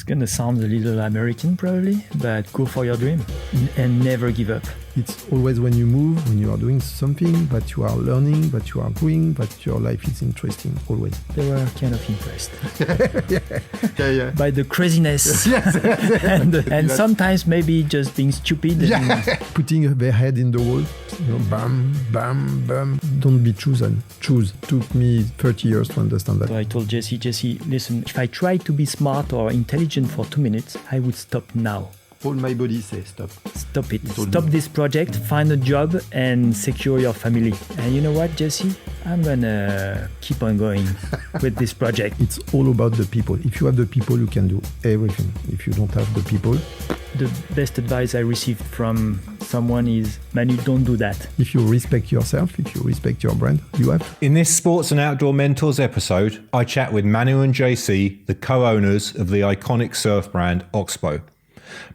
It's gonna sound a little American probably, but go for your dream and never give up. It's always when you move, when you are doing something, but you are learning, but you are growing, but your life is interesting, always. They were kind of impressed yeah. by the craziness. Yes. and sometimes maybe just being stupid. Yeah. Putting their head in the wall, bam, bam, bam. Don't be chosen. Choose. Took me 30 years to understand that. So I told JC, listen, if I try to be smart or intelligent for 2 minutes, I would stop now. All my body says stop. Stop it. Stop this project, find a job and secure your family. And you know what, Jesse? I'm gonna keep on going with this project. It's all about the people. If you have the people, you can do everything. If you don't have the people... The best advice I received from someone is, Manu, don't do that. If you respect yourself, if you respect your brand, you have. In this Sports and Outdoor Mentors episode, I chat with Manu and JC, the co-owners of the iconic surf brand Oxbow.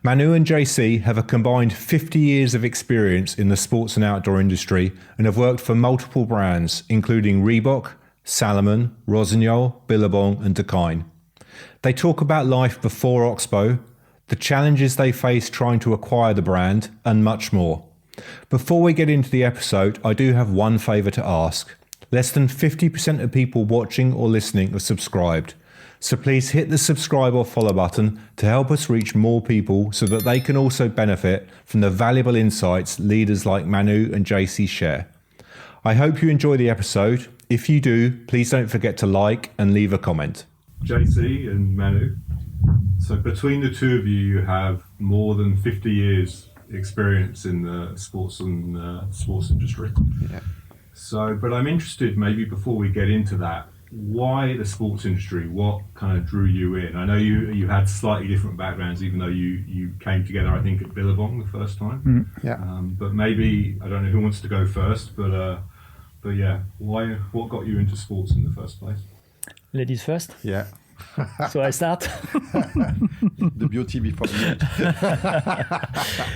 Manu and JC have a combined 50 years of experience in the sports and outdoor industry and have worked for multiple brands, including Reebok, Salomon, Rossignol, Billabong and Dakine. They talk about life before Oxbow, the challenges they face trying to acquire the brand, and much more. Before we get into the episode, I do have one favour to ask. Less than 50% of people watching or listening are subscribed. So please hit the subscribe or follow button to help us reach more people so that they can also benefit from the valuable insights leaders like Manu and JC share. I hope you enjoy the episode. If you do, please don't forget to like and leave a comment. JC and Manu, so between the two of you, you have more than 50 years experience in the sports and sports industry. Yeah. So, but I'm interested, maybe before we get into that, why the sports industry? What kind of drew you in? I know you had slightly different backgrounds, even though you came together, I think, at Billabong the first time. Mm-hmm. Yeah. But maybe, I don't know who wants to go first, but yeah, what got you into sports in the first place? Ladies first. Yeah. So I start. The beauty before the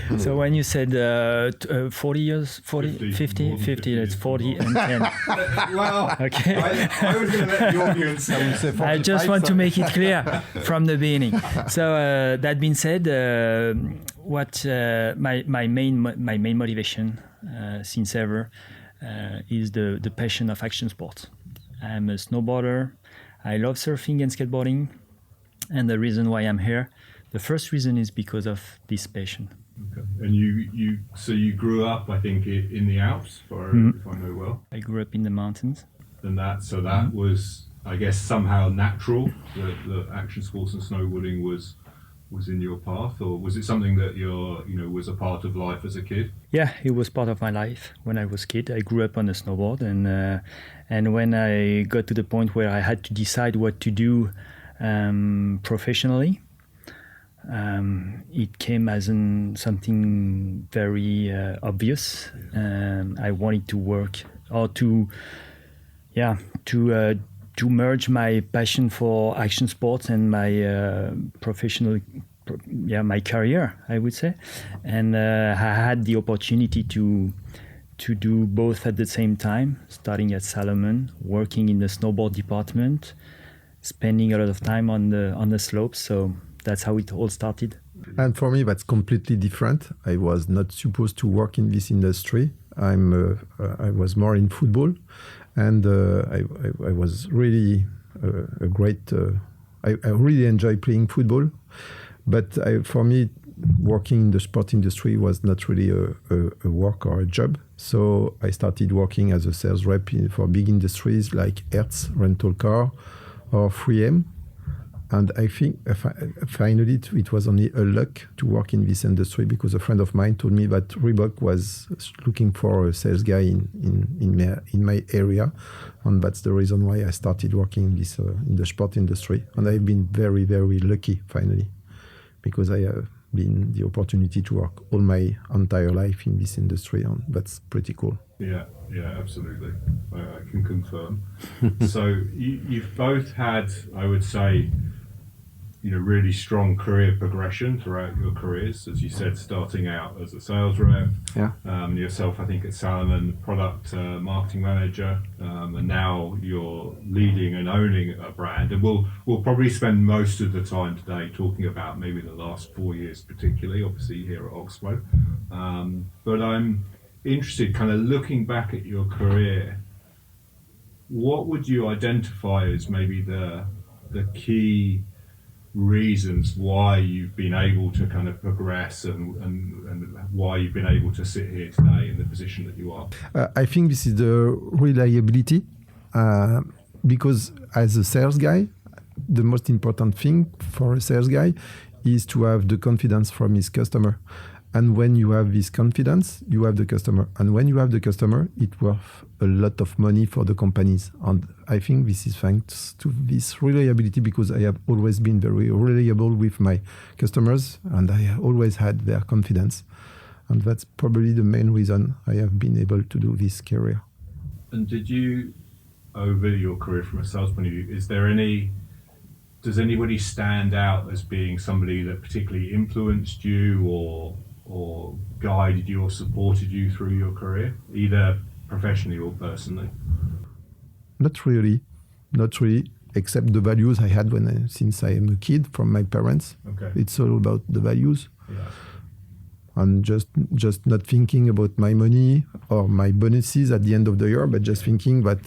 age. So when you said 40 years, 40, 50, 50, that's 40 and 10. Well, Okay. I was going to let the audience I just want to make it clear from the beginning. So that being said, what my main motivation since ever is the passion of action sports. I'm a snowboarder. I love surfing and skateboarding, and the reason why I'm here, the first reason is because of this passion. Okay. And you grew up, I think, in the Alps, if I know well. I grew up in the mountains. And that was, I guess, somehow natural. The action sports and snowboarding was in your path, or was it something that was a part of life as a kid? Yeah, it was part of my life when I was a kid. I grew up on a snowboard, and when I got to the point where I had to decide what to do professionally, it came as something very obvious. I wanted to work or to merge my passion for action sports and my my career, I would say. And I had the opportunity to do both at the same time, starting at Salomon, working in the snowboard department, spending a lot of time on the slopes. So that's how it all started. And for me, that's completely different. I was not supposed to work in this industry. I was more in football, and I was really a great. I really enjoy playing football, but for me, working in the sport industry was not really a work or a job. So I started working as a sales rep for big industries like Hertz rental car or 3M. And I think finally it was only a luck to work in this industry, because a friend of mine told me that Reebok was looking for a sales guy in my area, and that's the reason why I started working in the sport industry. And I've been very, very lucky finally, because I have been the opportunity to work all my entire life in this industry, and that's pretty cool. Yeah, absolutely. I can confirm. So you've both had, I would say, really strong career progression throughout your careers, as you said, starting out as a sales rep. Yeah. Yourself, I think, at Salomon, product marketing manager, and now you're leading and owning a brand. And we'll probably spend most of the time today talking about maybe the last 4 years, particularly, obviously here at Oxbow. But I'm interested, kind of looking back at your career, what would you identify as maybe the key reasons why you've been able to kind of progress and why you've been able to sit here today in the position that you are? I think this is the reliability, because as a sales guy, the most important thing for a sales guy is to have the confidence from his customer. And when you have this confidence, you have the customer. And when you have the customer, it's worth a lot of money for the companies. And I think this is thanks to this reliability, because I have always been very reliable with my customers and I always had their confidence. And that's probably the main reason I have been able to do this career. And did you, over your career from a sales point of view, does anybody stand out as being somebody that particularly influenced you or guided you or supported you through your career, either professionally or personally? Not really, except the values I had since I am a kid from my parents. Okay. It's all about the values. Yeah. And just not thinking about my money or my bonuses at the end of the year, but just thinking that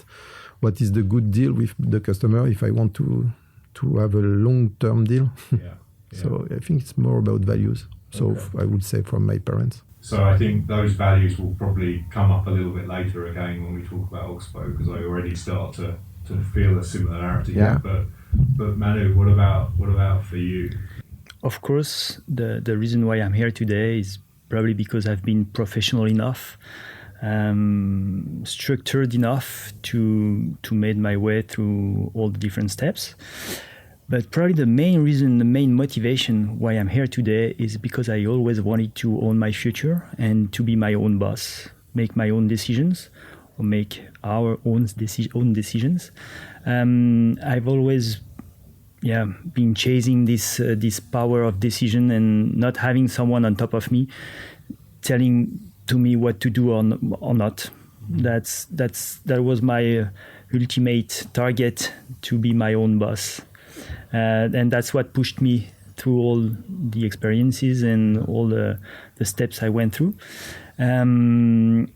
what is the good deal with the customer if I want to have a long-term deal. Yeah. So I think it's more about values. So Okay. I would say from my parents. So I think those values will probably come up a little bit later again when we talk about Oxbow, because I already start to feel a similarity. Yeah. But Manu, what about for you? Of course, the reason why I'm here today is probably because I've been professional enough, structured enough to make my way through all the different steps. But probably the main reason, the main motivation why I'm here today is because I always wanted to own my future and to be my own boss, make my own decisions, or make our own decisions. I've always been chasing this power of decision and not having someone on top of me telling to me what to do or not. That was my ultimate target, to be my own boss. And that's what pushed me through all the experiences and all the steps I went through. And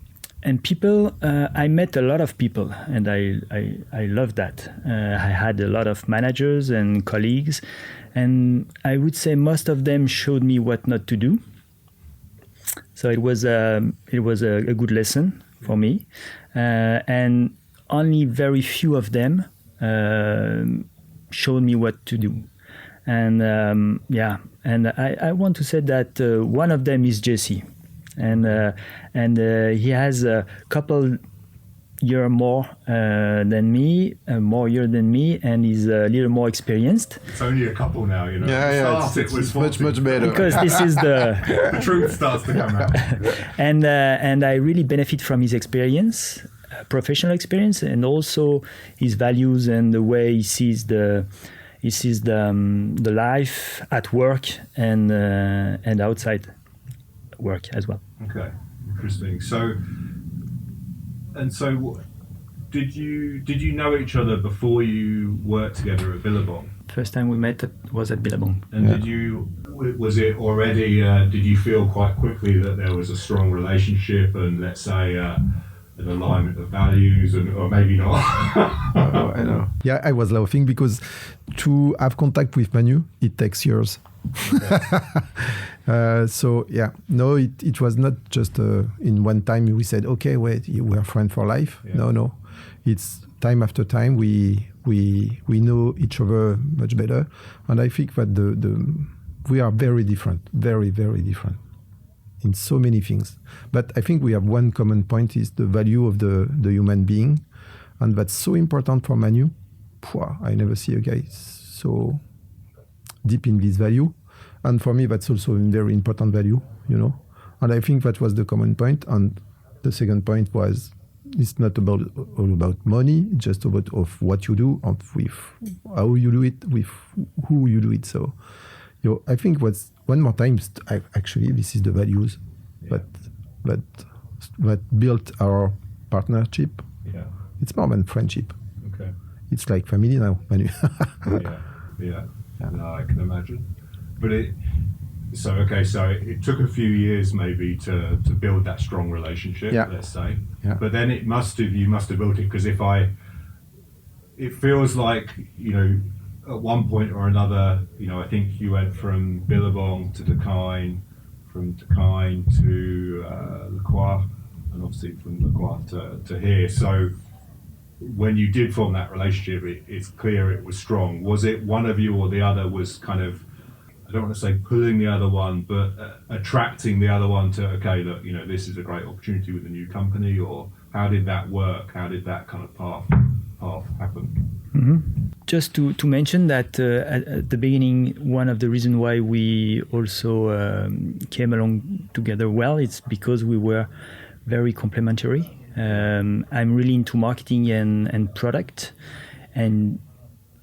people, I met a lot of people, and I loved that. I had a lot of managers and colleagues, and I would say most of them showed me what not to do. So it was a good lesson for me, and only very few of them showed me what to do. And and I want to say that one of them is JC, and he has a couple year more than me, and he's a little more experienced. It's only a couple now, you know. Yeah, it's much better. Because this is the truth starts to come out. and I really benefit from his experience, professional experience, and also his values and the way he sees the life at work and outside work as well. Okay, interesting. So did you know each other before you worked together at Billabong? First time we met was at Billabong. And was it already, did you feel quite quickly that there was a strong relationship and, let's say, an alignment of values, or maybe not? I know. Yeah, I was laughing because to have contact with Manu, it takes years. So yeah, no, it was not just in one time we said, okay, wait, we are friends for life. Yeah. No, it's time after time we know each other much better, and I think that we are very different, very, very different in so many things. But I think we have one common point, is the value of the human being, and that's so important for Manu. I never see a guy so deep in this value. And for me, that's also a very important value, you know. And I think that was the common point. And the second point was it's not all about money. It's just about of what you do, of with how you do it, with who you do it. So, I think what's one more time. Actually, this is the values, but built our partnership. Yeah, it's more than friendship. Okay, it's like family now, Manu. yeah. No, I can imagine. But so it took a few years maybe to build that strong relationship, let's say. Yeah. But then you must have built it, because it feels like, at one point or another, I think you went from Billabong to Dakine, from Dakine to La Croix, and obviously from La Croix to here. So when you did form that relationship, it's clear it was strong. Was it one of you or the other was kind of, I don't want to say pulling the other one, but attracting the other one to, okay, look, this is a great opportunity with a new company? Or how did that work? How did that kind of path happen? Mm-hmm. Just to mention that at the beginning, one of the reasons why we also came along together well, it's because we were very complementary. I'm really into marketing and product, and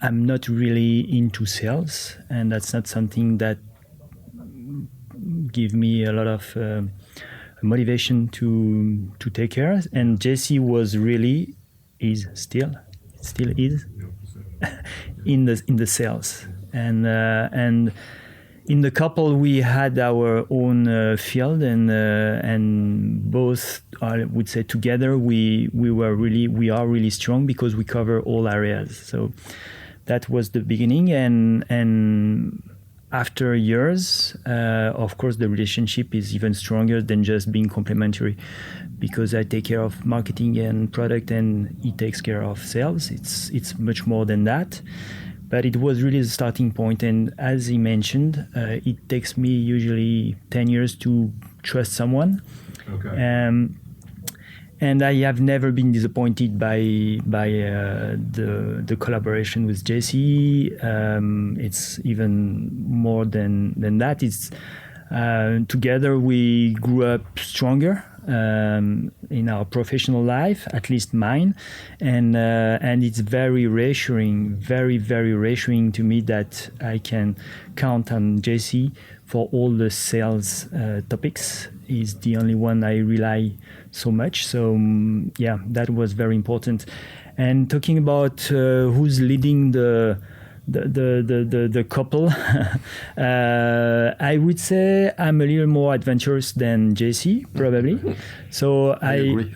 I'm not really into sales, and that's not something that give me a lot of motivation to take care. And JC was really, still is in the sales, and in the couple we had our own field, and both, I would say, together we are really strong because we cover all areas. So that was the beginning, and after years, of course, the relationship is even stronger than just being complementary, because I take care of marketing and product, and he takes care of sales. It's much more than that, but it was really the starting point. And as he mentioned, it takes me usually 10 years to trust someone. Okay. And I have never been disappointed by the collaboration with JC. It's even more than that. It's together we grew up stronger in our professional life, at least mine, and it's very reassuring, very reassuring to me that I can count on JC for all the sales topics. He's the only one I rely so much. So that was very important. And talking about who's leading the couple, I would say I'm a little more adventurous than JC, probably. So I agree.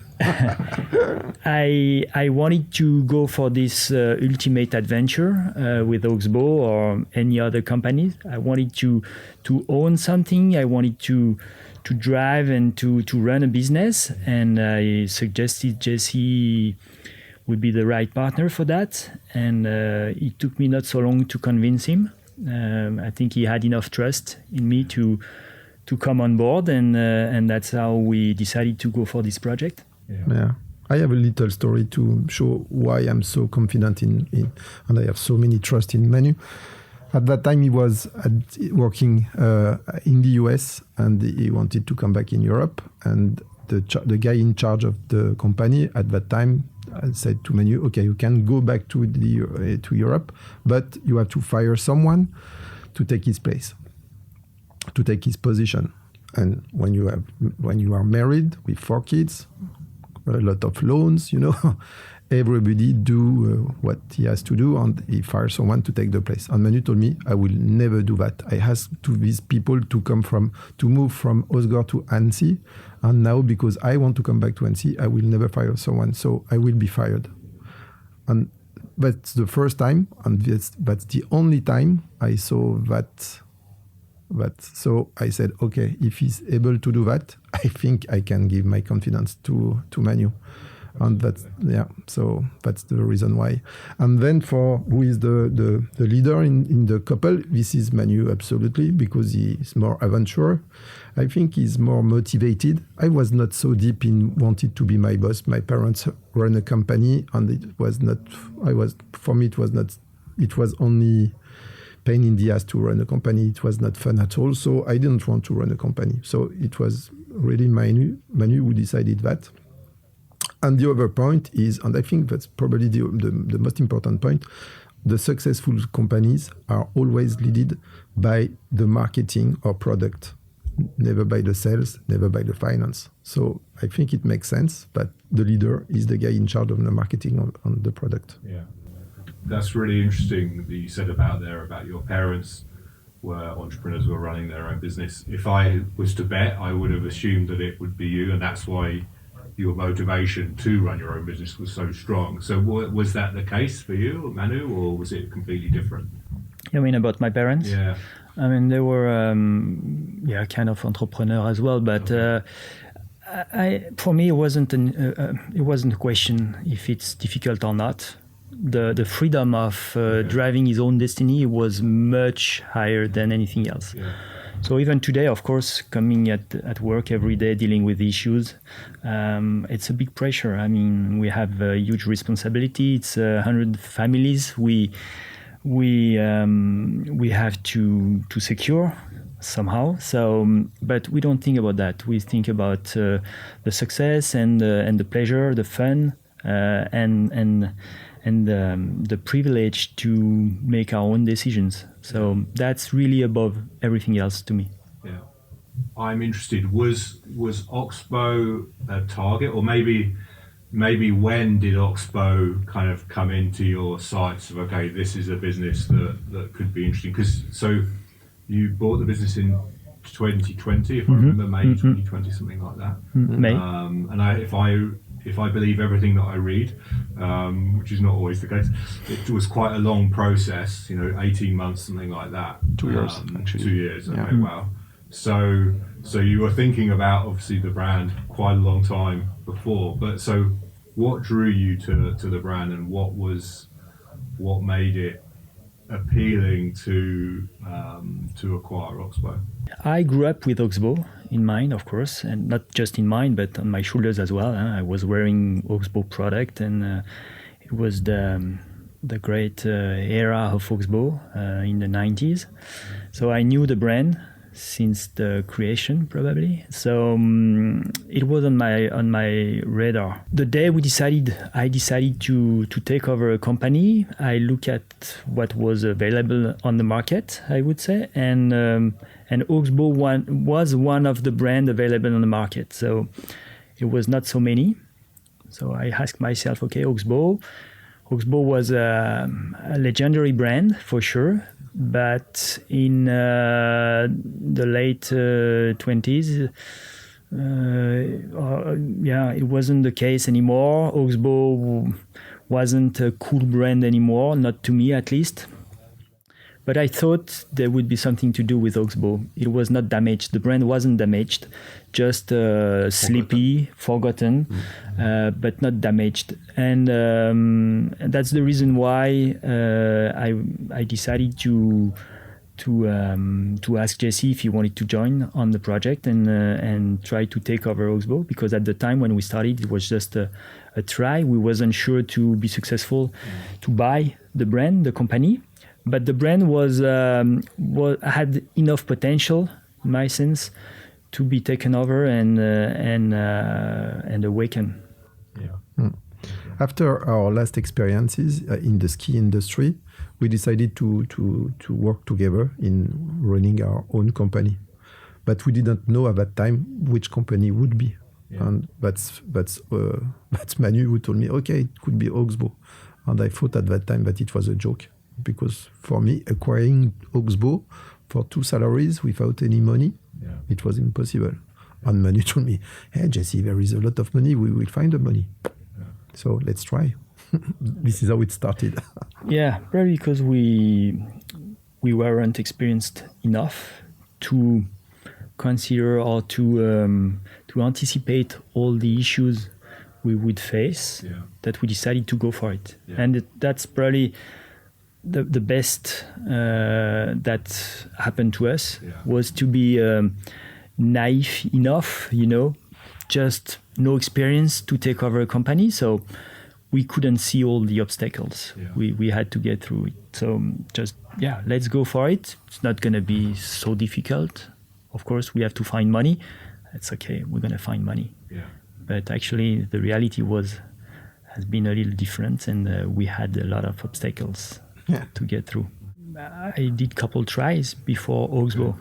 I wanted to go for this ultimate adventure with Oxbow or any other company. I wanted to own something. I wanted to drive and to run a business, and I suggested JC would be the right partner for that, and it took me not so long to convince him. I think he had enough trust in me to come on board, and that's how we decided to go for this project. Yeah. I have a little story to show why I'm so confident in and I have so many trust in Manu. At that time, he was working in the US, and he wanted to come back in Europe. And the guy in charge of the company at that time said to Manu, "Okay, you can go back to Europe, but you have to fire someone to take his place, to take his position. And when you are married with 4 kids, a lot of loans, everybody do what he has to do, and he fires someone to take the place." And Manu told me, "I will never do that. I asked these people to move from Osgore to Annecy, and now because I want to come back to Annecy, I will never fire someone, so I will be fired." And that's the first time, and that's the only time I saw that. So I said, okay, if he's able to do that, I think I can give my confidence to Manu. And so that's the reason why. And then for who is the leader in the couple, this is Manu, absolutely, because he is more adventurer. I think he's more motivated. I was not so deep in wanting to be my boss. My parents run a company, and it was only pain in the ass to run a company. It was not fun at all. So I didn't want to run a company. So it was really Manu who decided that. And the other point is, and I think that's probably the most important point, the successful companies are always led by the marketing or product, never by the sales, never by the finance. So I think it makes sense, but the leader is the guy in charge of the marketing on the product. Yeah, that's really interesting that you said about your parents were entrepreneurs who were running their own business. If I was to bet, I would have assumed that it would be you, and that's why your motivation to run your own business was so strong. So was that the case for you, Manu, or was it completely different? You mean about my parents? Yeah. I mean, they were, kind of entrepreneur as well, but for me, it wasn't a question if it's difficult or not. The freedom of driving his own destiny was much higher than anything else. Yeah. So even today, of course, coming at work every day, dealing with issues, it's a big pressure. I mean, we have a huge responsibility. It's 100 families. We have to secure somehow. So, but we don't think about that. We think about the success and the pleasure, the fun, and the privilege to make our own decisions. So that's really above everything else to me. Yeah, I'm interested. Was Oxbow a target, or maybe when did Oxbow kind of come into your sights of, okay, this is a business that could be interesting? Because so you bought the business in 2020, if I remember, May 2020, something like that. May. And if I believe everything that I read, which is not always the case, it was quite a long process, 18 months, something like that. 2 years, actually. 2 years, okay, Yeah. wow. So you were thinking about, obviously, the brand quite a long time before, but so what drew you to the brand, and what made it appealing to acquire Oxbow? I grew up with Oxbow in mind, of course, and not just in mind, but on my shoulders as well. I was wearing Oxbow product, and it was the great era of Oxbow in the 90s. So I knew the brand since the creation, probably. So it was on my radar. The day I decided to take over a company, I look at what was available on the market, I would say, and Oxbow was one of the brands available on the market. So it was not so many. So I asked myself, okay, Oxbow was a legendary brand for sure. But in the late 20s, it wasn't the case anymore. Oxbow wasn't a cool brand anymore, not to me at least. But I thought there would be something to do with Oxbow. It was not damaged. The brand wasn't damaged, just sleepy, forgotten, but not damaged. And that's the reason why I decided to ask JC if he wanted to join on the project and try to take over Oxbow, because at the time when we started, it was just a try. We wasn't sure to be successful to buy the brand, the company. But the brand had enough potential, in my sense, to be taken over and awaken. Yeah. After our last experiences in the ski industry, we decided to work together in running our own company. But we didn't know at that time which company would be. Yeah. And that's Manu who told me, okay, it could be Oxbow. And I thought at that time that it was a joke. Because for me, acquiring Oxbow for 2 salaries without any money, it was impossible. And Manu told me, hey, JC, there is a lot of money. We will find the money. Yeah. So let's try. This is how it started. Yeah, probably because we weren't experienced enough to consider or to anticipate all the issues we would face, that we decided to go for it. Yeah. And that's probably the best that happened to us, was to be naive enough, just no experience to take over a company. So we couldn't see all the obstacles we had to get through it. So just, let's go for it. It's not going to be so difficult. Of course, we have to find money. It's okay. We're going to find money. Yeah. but actually the reality has been a little different, and we had a lot of obstacles to get through. I did couple tries before Oxbow.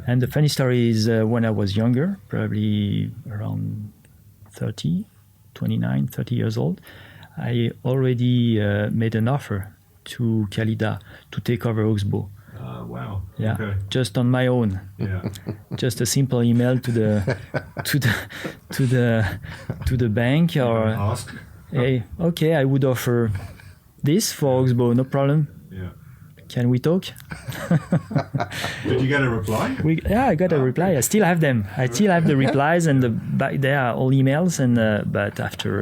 And the funny story is when I was younger, probably around 30 years old, I already made an offer to Khalida to take over Oxbow. Wow. Yeah, Okay. just on my own. Yeah. Just a simple email to the bank or Ask. hey, okay, I would offer this for Oxbow, no problem. Yeah. Can we talk? Did you get a reply? I got a reply. I still have them. I still have the replies, and they are all emails. And but after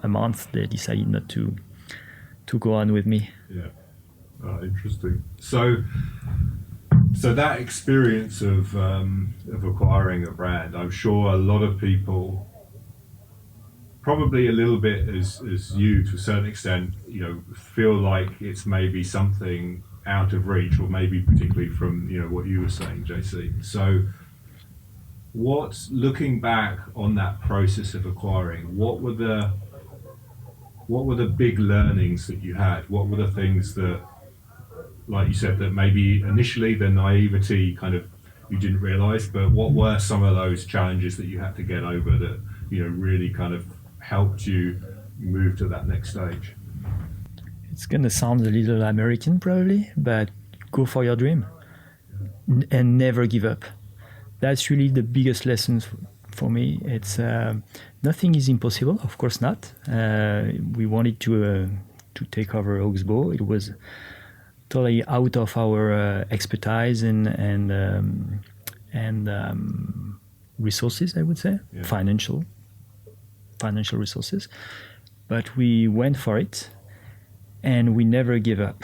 a month, they decided not to go on with me. Yeah. Interesting. So that experience of acquiring a brand, I'm sure a lot of people, probably a little bit as you to a certain extent, feel like it's maybe something out of reach, or maybe particularly from what you were saying, JC. So looking back on that process of acquiring, what were the big learnings that you had? What were the things that, like you said, that maybe initially the naivety kind of you didn't realize, but what were some of those challenges that you had to get over that really kind of helped you move to that next stage? It's gonna sound a little American probably, but go for your dream and never give up. That's really the biggest lesson for me. It's nothing is impossible, of course not. We wanted to take over Oxbow. It was totally out of our expertise and resources, I would say, financial resources. But we went for it, and we never give up.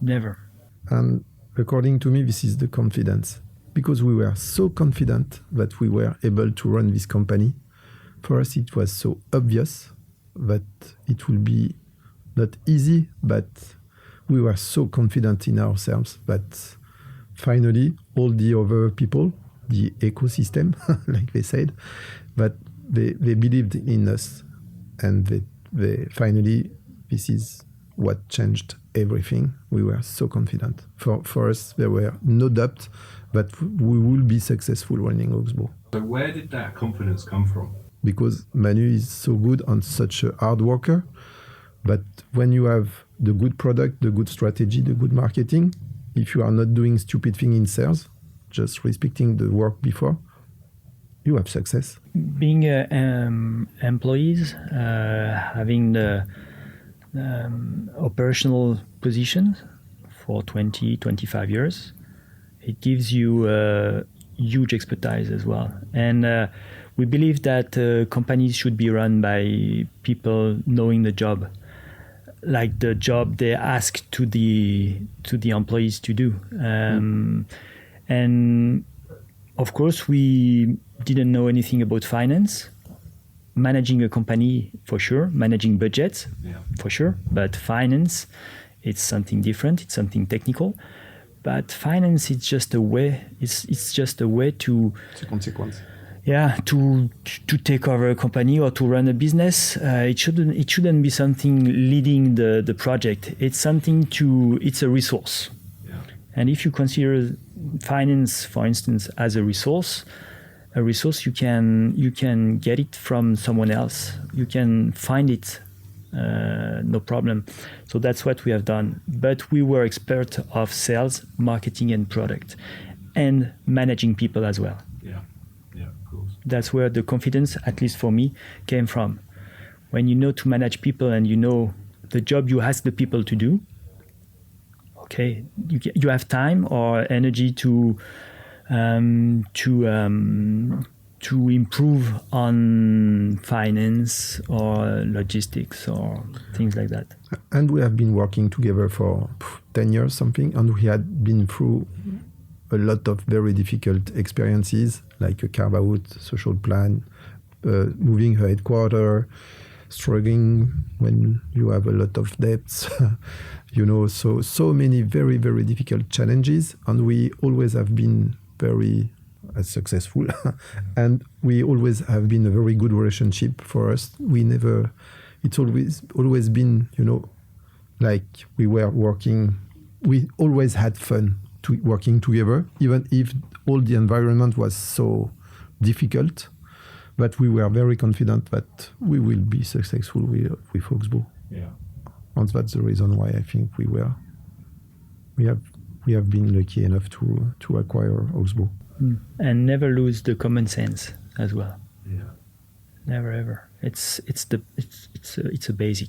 Never. And according to me, this is the confidence. Because we were so confident that we were able to run this company, for us it was so obvious that it will be not easy, but we were so confident in ourselves that finally all the other people, the ecosystem, like they said, that they believed in us, and they finally, this is what changed everything. We were so confident. For us, there were no doubt that we will be successful running Oxbow. So where did that confidence come from? Because Manu is so good and such a hard worker, but when you have the good product, the good strategy, the good marketing, if you are not doing stupid thing in sales, just respecting the work before, you have success. Being employees, having the operational position for 20, 25 years, it gives you huge expertise as well. And we believe that companies should be run by people knowing the job, like the job they ask to the employees to do. And of course, we didn't know anything about finance. Managing a company, for sure. Managing budgets, for sure. But finance, it's something different. It's something technical. But finance, it's just a way. It's just a way to. It's a consequence. Yeah, to take over a company or to run a business. It shouldn't be something leading the project. It's something it's a resource. Yeah. And if you consider finance, for instance, as a resource you can get it from someone else. You can find it, no problem. So that's what we have done. But we were expert of sales, marketing, and product, and managing people as well. Yeah, of course. That's where the confidence, at least for me, came from. When you know to manage people and you know the job you ask the people to do, okay, you have time or energy to improve on finance or logistics or things like that. And we have been working together for 10 years, something, and we had been through a lot of very difficult experiences, like a carve-out, social plan, moving her headquarters, struggling when you have a lot of debts, so many very, very difficult challenges. And we always have been very as successful. And we always have been a very good relationship for us. It's always been, like we were working, we always had fun working together, even if all the environment was so difficult. But we were very confident that we will be successful with Oxbow. Yeah. And that's the reason why I think we have been lucky enough to acquire Oxbow. And never lose the common sense as well. Yeah. Never ever. It's a basic.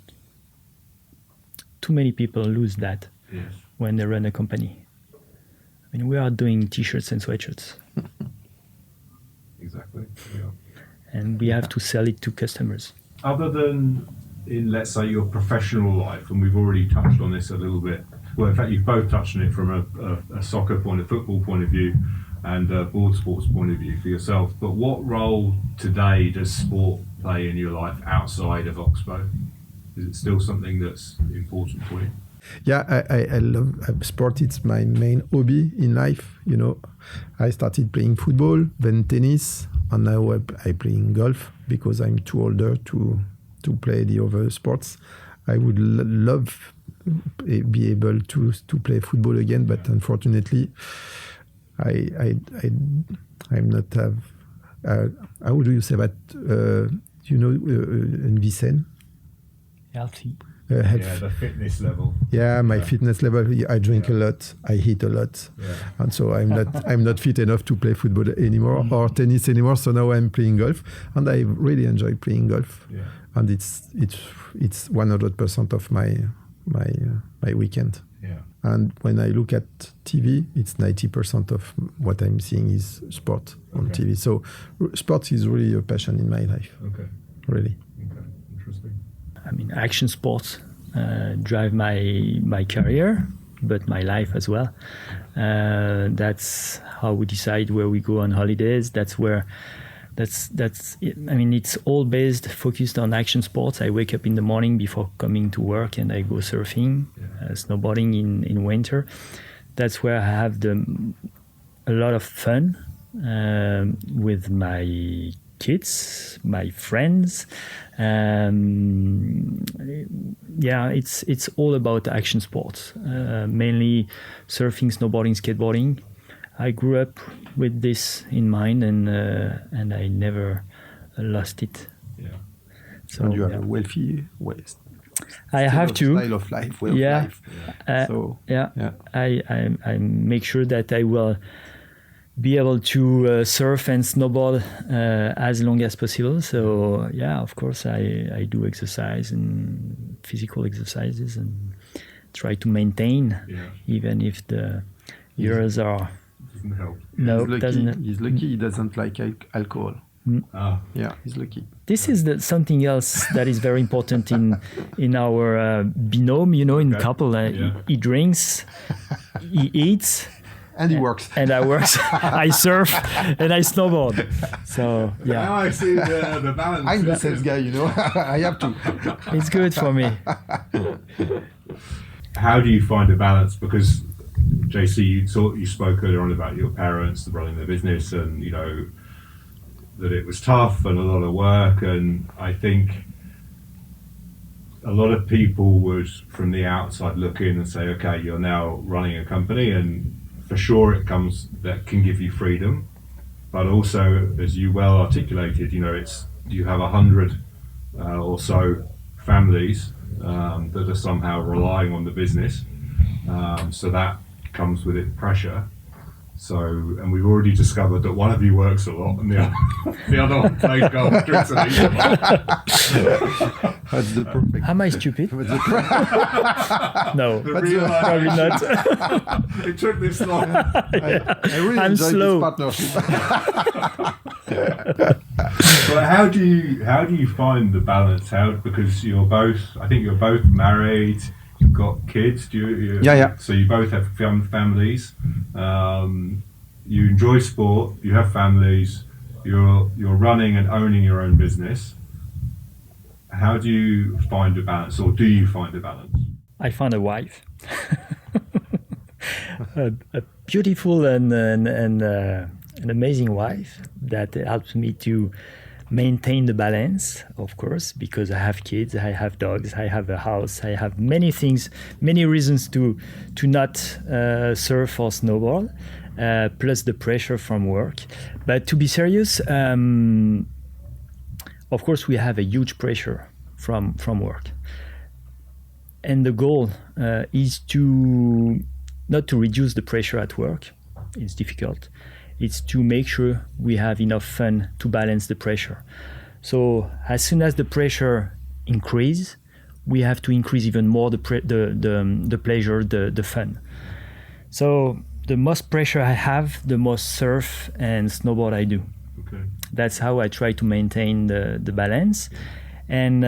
Too many people lose that when they run a company. I mean, we are doing T-shirts and sweatshirts. Exactly. Yeah. And we have to sell it to customers. Other than in, let's say, your professional life, and we've already touched on this a little bit. Well, in fact, you've both touched on it from a soccer point, a football point of view, and a board sports point of view for yourself. But what role today does sport play in your life outside of Oxbow? Is it still something that's important for you? Yeah, I love sport. It's my main hobby in life. I started playing football, then tennis, and now I play golf because I'm too older to play the other sports. I would love be able to play football again, but unfortunately, I'm not have. How do you say that? In Vicen. Healthy. The fitness level. Yeah, my fitness level. I drink a lot. I eat a lot, and so I'm not fit enough to play football anymore or tennis anymore. So now I'm playing golf, and I really enjoy playing golf. Yeah. And it's 100% of my weekend. Yeah. And when I look at TV, it's 90% of what I'm seeing is sport on TV. So sports is really a passion in my life. Okay. Really. Okay. Interesting. I mean, action sports drive my career, but my life as well. That's how we decide where we go on holidays. That's it. I mean, it's all focused on action sports. I wake up in the morning before coming to work and I go surfing, snowboarding in winter. That's where I have a lot of fun with my kids, my friends. It's all about action sports, mainly surfing, snowboarding, skateboarding. I grew up with this in mind, and I never lost it. Yeah. So and you have a wealthy waste. I have to style of life, way of life. I make sure that I will be able to surf and snowboard as long as possible. So of course I do exercise and physical exercises and try to maintain, even if the years are. Doesn't help. No, he's lucky. He doesn't like alcohol. Yeah, he's lucky. This is something else that is very important in our binôme. In couple, he drinks, he eats. And he works. And I work. I surf and I snowboard. So Now I see the balance. I'm the sales guy, I have to. It's good for me. How do you find a balance? Because JC, you spoke earlier on about your parents running their business, and that it was tough and a lot of work. And I think a lot of people would, from the outside, look in and say, "Okay, you're now running a company, and for sure that can give you freedom, but also, as you well articulated, you have 100 or so families that are somehow relying on the business, so that comes with it pressure. So, and we've already discovered that one of you works a lot and the other one plays golf, drinks and eats a lot. That's the perfect. Am I stupid? No, probably not. It took this long. I really I'm enjoyed slow. this partnership. But how do you find the balance? Because I think you're both married. You've got kids. Yeah. So you both have families. You enjoy sport. You have families. You're running and owning your own business. How do you find a balance, or do you find a balance? I found a wife, a beautiful and an amazing wife that helps me to maintain the balance, of course, because I have kids, I have dogs, I have a house, I have many things, many reasons to not surf or snowboard, plus the pressure from work. But to be serious, of course, we have a huge pressure from work. And the goal is to not to reduce the pressure at work. It's difficult. It's to make sure we have enough fun to balance the pressure. So as soon as the pressure increases, we have to increase even more the pleasure, the fun. So the most pressure I have, the most surf and snowboard I do. Okay. That's how I try to maintain the balance. And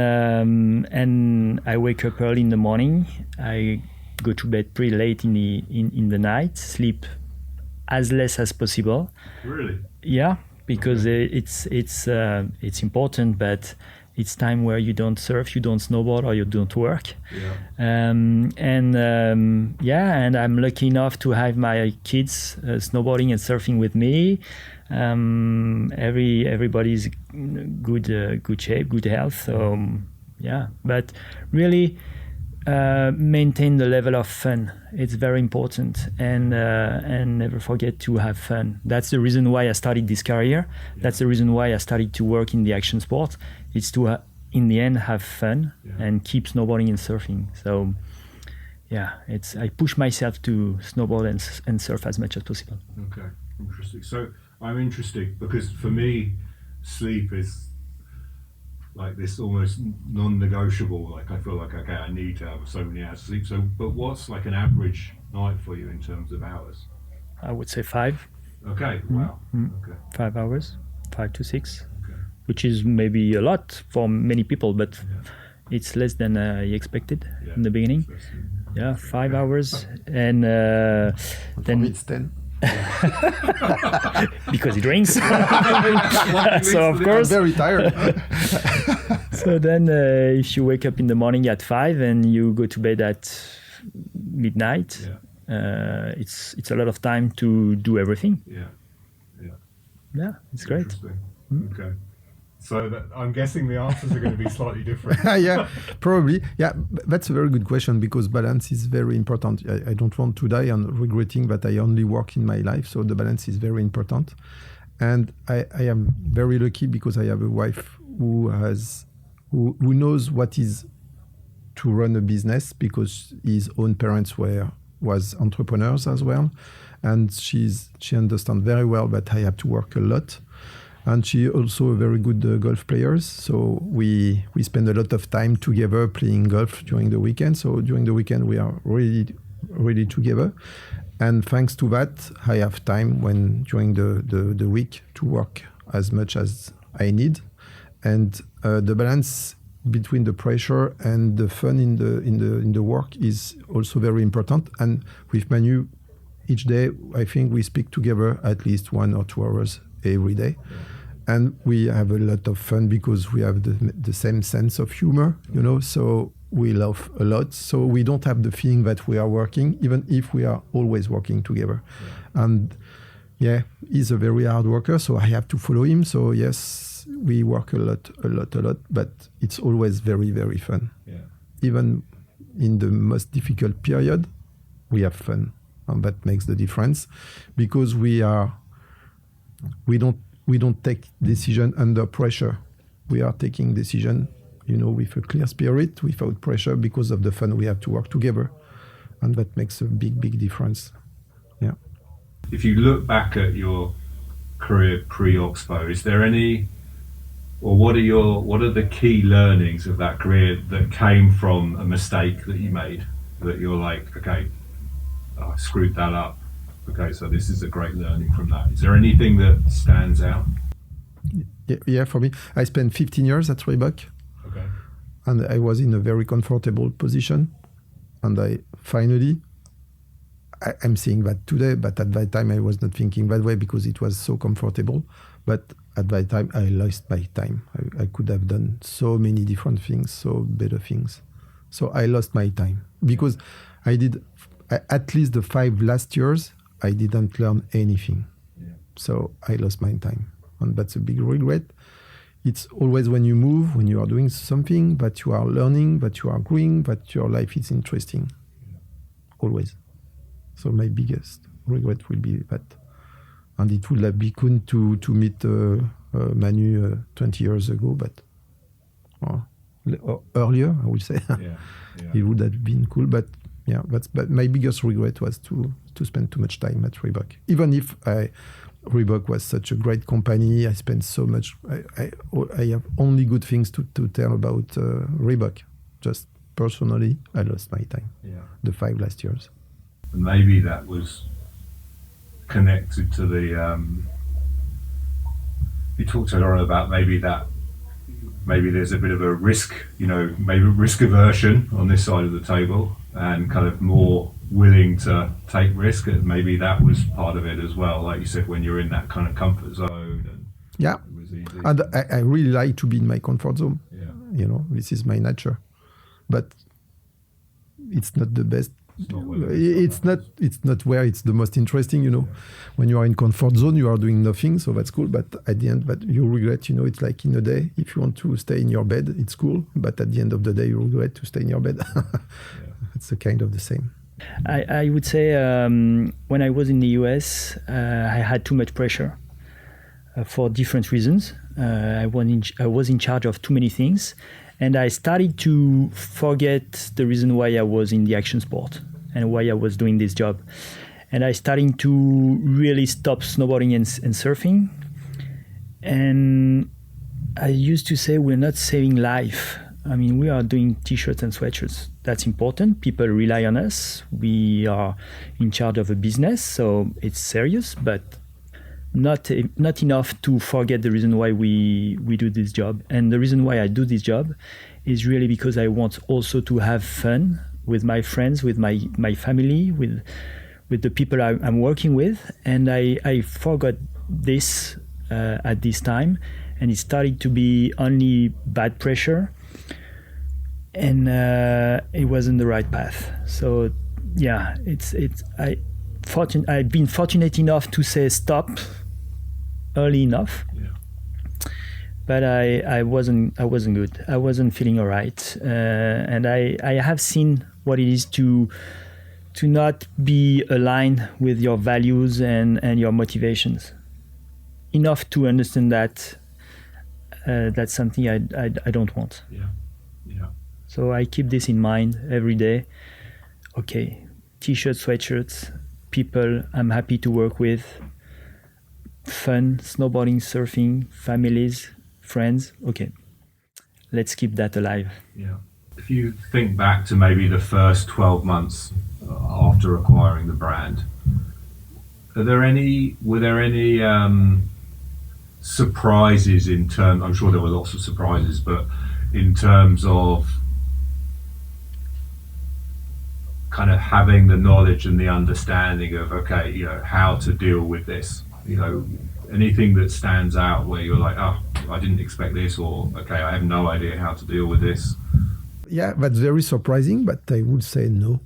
I wake up early in the morning. I go to bed pretty late in the night, sleep as less as possible. Really? Yeah, because it's important, but it's time where you don't surf, you don't snowboard, or you don't work. Yeah. And I'm lucky enough to have my kids snowboarding and surfing with me. Everybody's good shape, good health. So but really maintain the level of fun. It's very important, and never forget to have fun. That's the reason why I started this career. That's the reason why I started to work in the action sport. It's to in the end have fun and keep snowboarding and surfing. So I push myself to snowboard and surf as much as possible. Okay, interesting. So I'm interested because for me, sleep is like this almost non-negotiable. Like I feel like, okay, I need to have so many hours of sleep. So, but what's like an average night for you in terms of hours? I would say 5. Okay, wow. Okay. 5 hours, 5 to 6, Okay. which is maybe a lot for many people, but it's less than I expected in the beginning. Yeah, 5 hours, and For then me it's 10. because it rains. So of I'm course. very tired. So then, if you wake up in the morning at 5 and you go to bed at midnight, it's a lot of time to do everything. Yeah, it's great. Interesting. Okay. So I'm guessing the answers are going to be slightly different. Yeah, probably. Yeah, that's a very good question because balance is very important. I don't want to die on regretting that I only work in my life. So the balance is very important. And I am very lucky because I have a wife who who knows what is to run a business because his own parents was entrepreneurs as well. And she understands very well that I have to work a lot. And she also a very good golf player. So we spend a lot of time together playing golf during the weekend. So during the weekend, we are really together. And thanks to that, I have time during the week to work as much as I need. And the balance between the pressure and the fun in the work is also very important. And with Manu, each day, I think we speak together at least 1 or 2 hours every day. And we have a lot of fun because we have the same sense of humor, so we laugh a lot. So we don't have the feeling that we are working, even if we are always working together. And he's a very hard worker, so I have to follow him. So yes, we work a lot, but it's always very, very fun. Yeah. Even in the most difficult period, we have fun. And that makes the difference because we don't take decision under pressure. We are taking decision, with a clear spirit, without pressure, because of the fun we have to work together, and that makes a big, big difference. Yeah. If you look back at your career pre-Oxbow, is there any, or what are the key learnings of that career that came from a mistake that you made? That you're like, okay, I screwed that up. Okay, so this is a great learning from that. Is there anything that stands out? Yeah, for me, I spent 15 years at Reebok. Okay. And I was in a very comfortable position. And I'm saying that today, but at that time I was not thinking that way because it was so comfortable. But at that time, I lost my time. I could have done so many different things, so better things. So I lost my time because I did, at least the 5 last years, I didn't learn anything. So I lost my time, and that's a big regret. It's always when you move, when you are doing something, that you are learning, that you are growing, that your life is interesting. Always. So my biggest regret will be that. And it would have been cool to meet Manu 20 years ago, but earlier, I would say. It would have been cool, but but my biggest regret was to spend too much time at Reebok. Even if Reebok was such a great company, I spent so much. I have only good things to tell about Reebok. Just personally, I lost my time. The 5 last years. And maybe that was connected to the. You talked earlier about maybe there's a bit of a risk, maybe risk aversion on this side of the table, and kind of more willing to take risk, and maybe that was part of it as well. Like you said, when you're in that kind of comfort zone, and it was easy. And I really like to be in my comfort zone. This is my nature, but it's not the best. It's not where it's the most interesting. When you are in comfort zone, you are doing nothing, so that's cool. But at the end, but you regret. It's like in a day. If you want to stay in your bed, it's cool. But at the end of the day, you regret to stay in your bed. It's a kind of the same. I would say when I was in the US, I had too much pressure for different reasons. I was in charge of too many things, and I started to forget the reason why I was in the action sport and why I was doing this job. And I started to really stop snowboarding and surfing. And I used to say, we're not saving life. I mean, we are doing t-shirts and sweatshirts. That's important. People rely on us. We are in charge of a business, so it's serious, but not enough to forget the reason why we do this job. And the reason why I do this job is really because I want also to have fun with my friends, with my family, with the people I'm working with. And I forgot this at this time, and it started to be only bad pressure. And it wasn't the right path. So I've been fortunate enough to say stop early enough, but I wasn't good. I wasn't feeling all right, and I have seen what it is to not be aligned with your values and your motivations enough to understand that that's something I don't want. So I keep this in mind every day. Okay, t-shirts, sweatshirts, people I'm happy to work with, fun, snowboarding, surfing, families, friends. Okay, let's keep that alive. If you think back to maybe the first 12 months after acquiring the brand, were there any surprises in terms? I'm sure there were lots of surprises, but in terms of kind of having the knowledge and the understanding of how to deal with this, anything that stands out where you're like, oh, I didn't expect this, or I have no idea how to deal with this. Yeah, that's very surprising, but I would say no,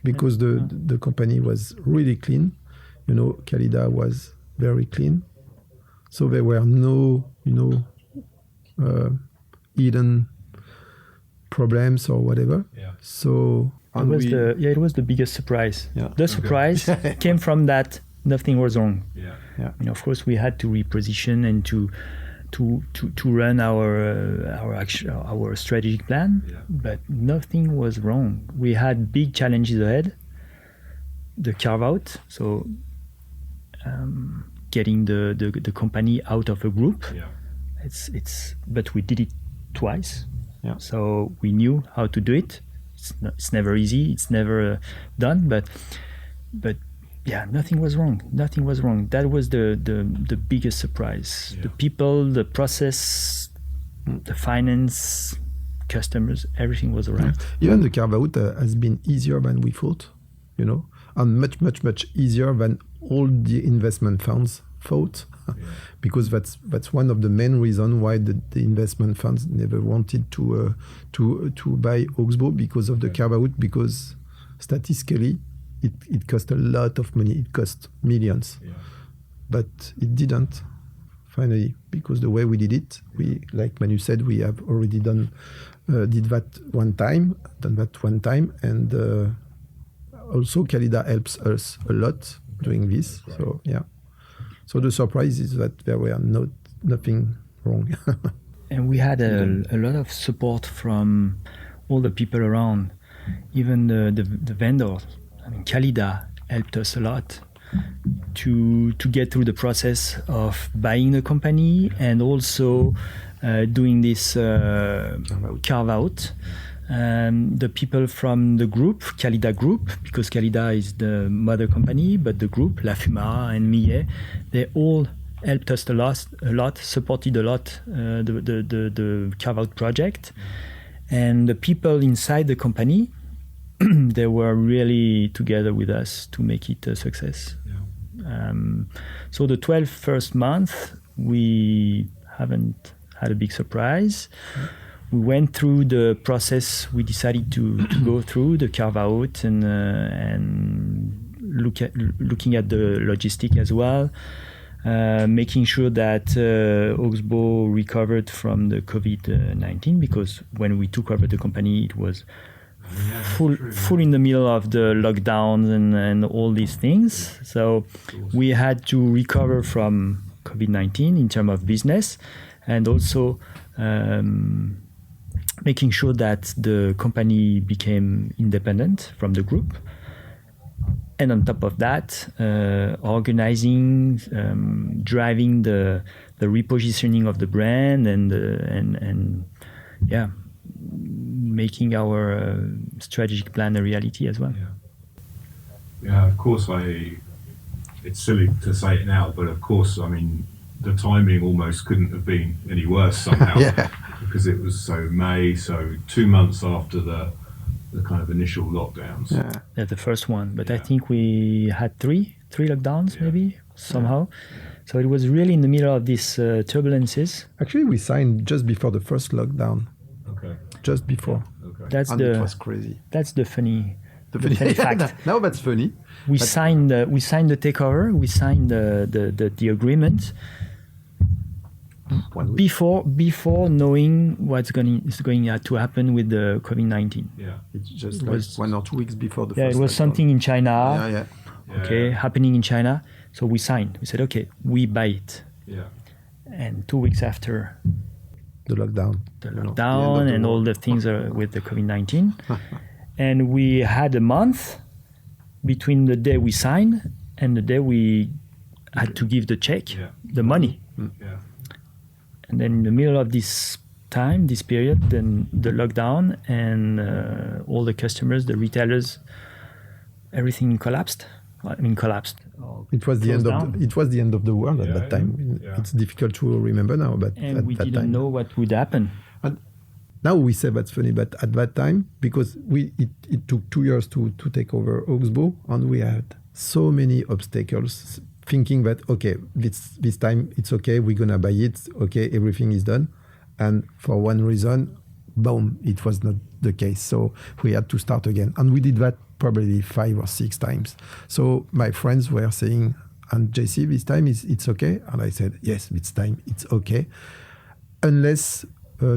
because the company was really clean. Khalida was very clean, so there were no hidden problems or whatever. So it was the biggest surprise. The surprise came from that nothing was wrong. Of course, we had to reposition and to run our strategic plan, but nothing was wrong. We had big challenges ahead. The carve out, so getting the company out of a group. But we did it twice. So we knew how to do it. It's never easy. It's never done. But nothing was wrong. Nothing was wrong. That was the biggest surprise. The people, the process, the finance, customers, everything was all right. Even the carve out has been easier than we thought, and much easier than all the investment funds thought. Because that's one of the main reasons why the investment funds never wanted to buy Oxbow, because of the carve out, because statistically it cost a lot of money. It cost millions. but it didn't. Finally, because the way we did it, we, like Manu said, we have already did that one time, and also Khalida helps us a lot doing this. So yeah, so the surprise is that there were nothing wrong. And we had a lot of support from all the people around, even the vendors. I mean, Khalida helped us a lot to get through the process of buying the company and also doing this carve out. The people from the group, Khalida Group, because Khalida is the mother company, but the group, La Fuma and Millet, they all helped us a lot, supported a lot the carve out project. And the people inside the company, they were really together with us to make it a success. Yeah. So the 12 first month, we haven't had a big surprise. We went through the process we decided to go through, the carve out and looking at the logistic as well, making sure that Oxbow recovered from the COVID-19, because when we took over the company, it was full in the middle of the lockdowns and all these things. So we had to recover from COVID-19 in terms of business, and also making sure that the company became independent from the group. And on top of that, organizing, driving the repositioning of the brand and making our strategic plan a reality as well. Yeah, of course, it's silly to say it now, but of course, I mean, the timing almost couldn't have been any worse somehow. Because it was May, so 2 months after the kind of initial lockdowns. Yeah, the first one. But I think we had three lockdowns maybe somehow. So it was really in the middle of these turbulences. Actually, we signed just before the first lockdown. Okay. Just before. Okay. It was crazy. That's the funny fact. No, that's funny. We signed the takeover. We signed the agreement before knowing what's going to happen with the COVID-19. Yeah, it's just like 1 or 2 weeks before the first. Yeah, it was something in China. Yeah. Okay, happening in China. So we signed. We said, okay, we buy it. Yeah. And 2 weeks after the lockdown, and all the things with the COVID-19, and we had a month between the day we signed and the day we had to give the check, the money. Yeah. And then in the middle of this period, then the lockdown and all the customers, the retailers, everything collapsed. It was the end of the world at that time. It's difficult to remember now, but and we didn't know what would happen. And now we say that's funny, but at that time, because it took 2 years to take over Oxbow, and we had so many obstacles, thinking that okay, this time it's okay, we're gonna buy it, okay, everything is done, and for one reason, boom, it was not the case. So we had to start again, and we did that probably 5 or 6 times. So my friends were saying, and JC, this time it's okay, and I said yes, this time it's okay, unless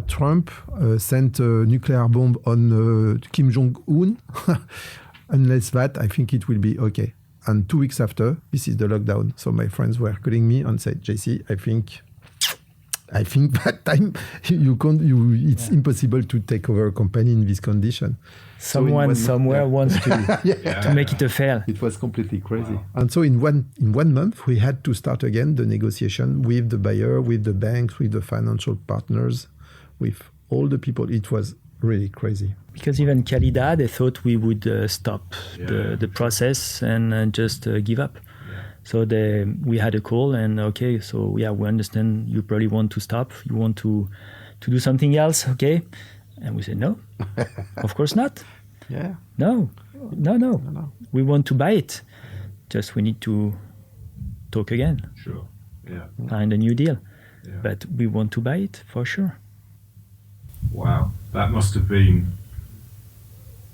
Trump sent a nuclear bomb on Kim Jong-un. Unless that, I think it will be okay. And 2 weeks after, this is the lockdown. So my friends were calling me and said, JC, I think that time it's impossible to take over a company in this condition. Someone somewhere wants to make it a fail. It was completely crazy. Wow. And so in one month, we had to start again the negotiation with the buyer, with the banks, with the financial partners, with all the people. It was really crazy. Because even Khalida, they thought we would stop the process and just give up. Yeah. So we had a call and okay, so we understand you probably want to stop. You want to do something else, okay? And we said, no, of course not. Yeah. No. We want to buy it. Just we need to talk again. Sure. Yeah. Find a new deal. Yeah. But we want to buy it for sure. Wow. That must have been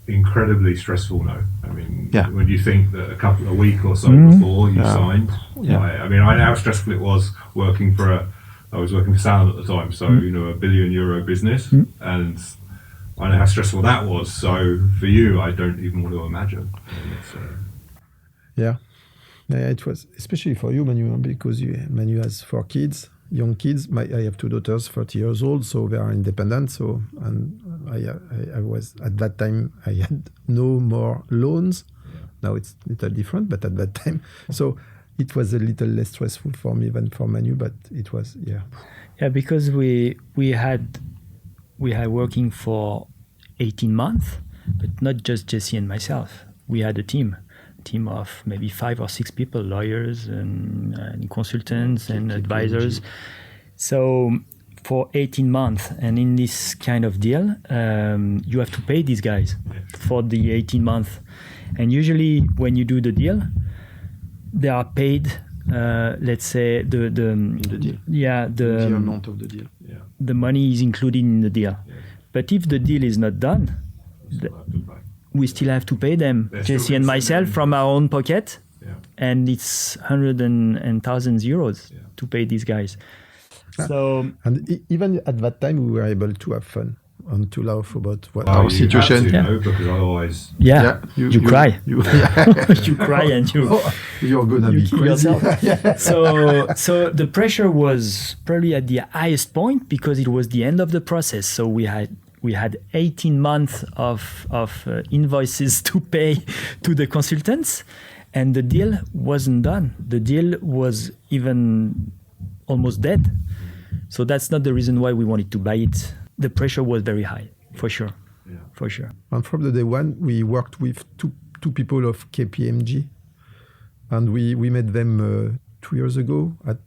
incredibly stressful now. I mean, Yeah. when you think that a week or so Mm-hmm. before you signed, Yeah. I mean, I know how stressful it was working for I was working for Sound at the time, so Mm-hmm. you know, $1 billion business, and I know how stressful that was. So for you, I don't even want to imagine. I mean, it's, Yeah, it was especially for you, Manu, because Manu has 4 kids, young kids. I have 2 daughters, 30 years old, so they are independent. So, and I was at that time I had no more loans. Now it's a little different, but at that time, so it was a little less stressful for me than for Manu. But it was, Yeah, because we had working for 18 months, but not just JC and myself. We had a team of maybe 5 or 6 people, lawyers and consultants and advisors. So for 18 months, and in this kind of deal, you have to pay these guys for the 18 months. And usually when you do the deal, they are paid, let's say the deal. Yeah, The amount of the deal. the money is included in the deal. But if the deal is not done, we still have to pay them, They're still JC and myself, considering- from our own pocket. Yeah. And it's hundreds and thousands euros to pay these guys. So and even at that time we were able to have fun and to laugh about what Our you situation. have to, Yeah. know, because otherwise, yeah, you cry. you, You cry and you're gonna you be kill crazy. yourself. So the pressure was probably at the highest point because it was the end of the process. So we had 18 months of invoices to pay to the consultants, and the deal wasn't done. The deal was even almost dead. So that's not the reason why we wanted to buy it. The pressure was very high, for sure. Yeah. For sure. And from the day one, we worked with two people of KPMG, and we met them 2 years ago at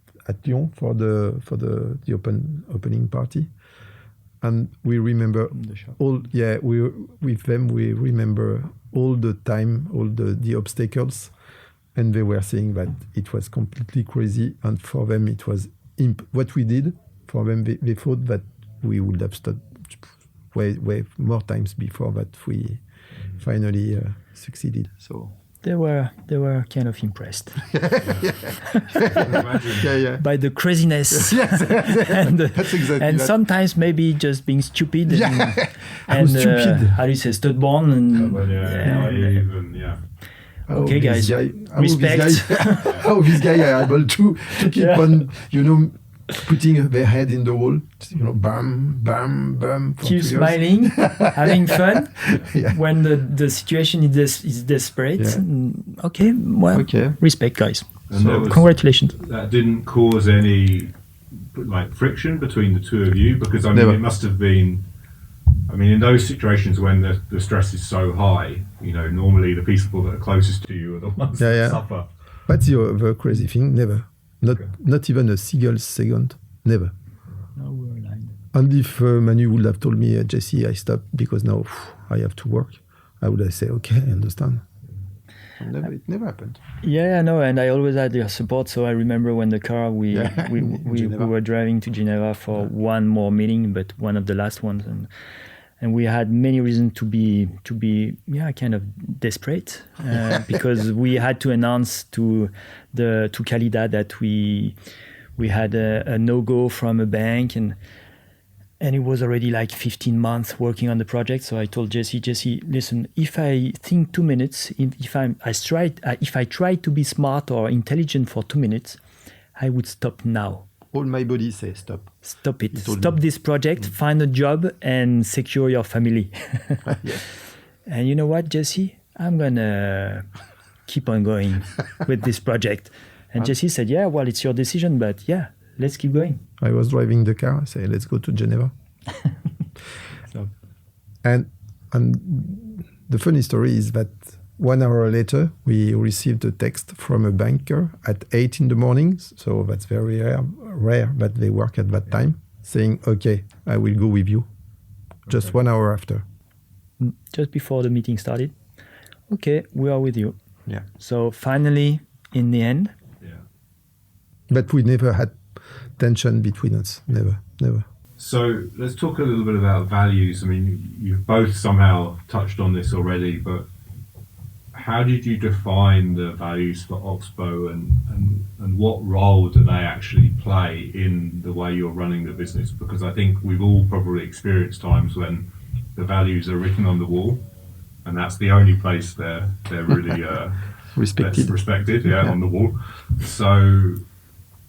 Lyon for the opening party, and we remember all. Yeah, we with them we remember all the time, all the obstacles, and they were saying that it was completely crazy, and for them it was what we did. For them, they thought that we would have stopped way more times before that we finally succeeded. So They were kind of impressed yeah. by the craziness and That's exactly and that. sometimes maybe just being stupid and stupid. how do you say stubborn and naive and Okay, guys, respect. How this guy are able to keep on, putting their head in the wall, bam, bam, bam. for keep 2 years. smiling, having fun Yeah. when the situation is desperate. Yeah. Okay, well, Okay. respect, guys. And there was- Congratulations. that didn't cause any friction between the two of you, because I mean Never. it must have been. I mean, in those situations when the stress is so high, normally the people that are closest to you are the ones Yeah, that yeah. suffer. That's the other crazy thing. Never, not even a single second. Never. No, we were aligned. And if Manu would have told me, JC, I stopped because now I have to work, I would have said, okay, I understand. It never happened. Yeah, no, and I always had your support. So I remember when the car we In Geneva. were driving to Geneva for one more meeting, but one of the last ones, and we had many reasons to be kind of desperate because we had to announce to Khalida that we had a no-go from a bank, and it was already like 15 months working on the project. So I told Jesse, listen, if I think 2 minutes, if I try to be smart or intelligent for 2 minutes, I would stop now. All my body says stop. Stop it. He told Stop me. this project, find a job, and secure your family. Yeah. And you know what, Jesse? I'm going to keep on going with this project. And Jesse said, yeah, well, it's your decision, but yeah, let's keep going. I was driving the car. I say, let's go to Geneva. So. And the funny story is that 1 hour later, we received a text from a banker at 8 in the morning. So that's very rare that they work at that time, saying, okay, I will go with you. Just 1 hour after. Just before the meeting started. Okay, we are with you. Yeah. So finally, in the end, But we never had tension between us. Never. So let's talk a little bit about values. I mean, you've both somehow touched on this already, but how did you define the values for Oxbow, and what role do they actually play in the way you're running the business? Because I think we've all probably experienced times when the values are written on the wall, and that's the only place they're really respected, on the wall. So